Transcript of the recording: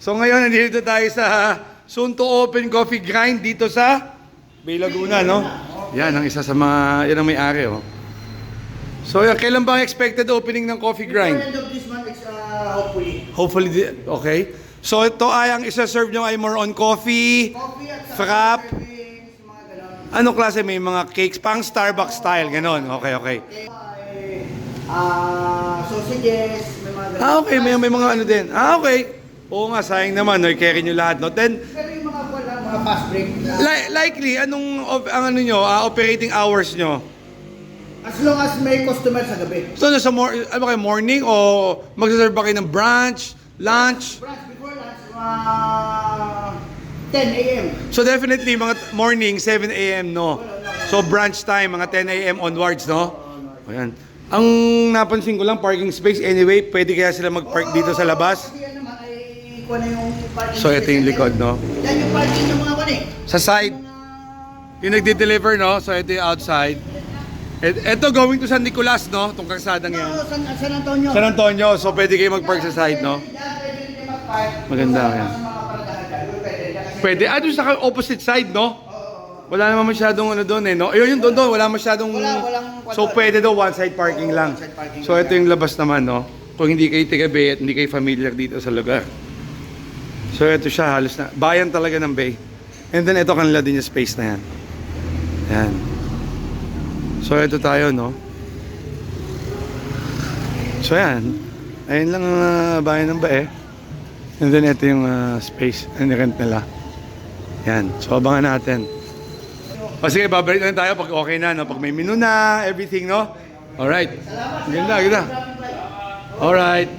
So ngayon, nandito tayo sa soon to open coffee grind dito sa Bay Laguna, no? Yan, ang isa sa mga, yan ang may-ari, oh. So yan, kailan ba ang expected opening ng coffee grind? Before end of this month, hopefully. Hopefully, okay. So ito ay, ang isa-serve nyo ay more on coffee, Coffee at frap. servings, mga ganon. Ano klase? May mga cakes, pang Starbucks style, ganon. Okay, okay. Sausages, may mga ganon. Okay, may mga ano din. Okay. Oo nga, sayang naman, no? I-carry nyo lahat, no? Then, Pero yung mga wala, mga fast break. likely, anong, ang ano nyo, operating hours nyo? As long as may customer sa gabi. So, nasa ano kayo, morning o magsaserve ba kayo ng brunch, lunch? Brunch before lunch, 10 a.m. So, definitely, mga morning, 7 a.m., no? So, brunch time, mga 10 a.m. onwards, no? Ayan. Ang napansin ko lang, parking space, anyway, pwede kaya sila mag-park dito sa labas? Kasi yan naman ay kuha na yung parking. So, ito yung likod, no? Yan yung parking ng mga kuha Sa side, yung nagde-deliver, no? So, ito yung outside. Ito, going to San Nicolas, no? Itong kalsadang yan. San Antonio. San Antonio, so pwede kayo mag-park sa side, no? Maganda yan. Pwede. Doon sa opposite side, no? Wala naman masyadong ano doon, eh, no? Ayun, yung doon, wala masyadong... Walang... So, pwede daw one side parking lang. So, ito yung labas naman, no? Kung hindi kayo taga-Bay at hindi kayo familiar dito sa lugar. So, ito siya, halos na. Bayan talaga ng Bay. And then, ito kanila din yung space na yan. Yan. So, ito tayo, no? So, yan. Ayun lang ang bayan ng Bay. And then, ito yung space na nirent nila. Yan. So, abangan natin. O sige, babalik na tayo pag okay na, no? Pag may menu na, everything, no? Alright. Ganda, ganda. Alright.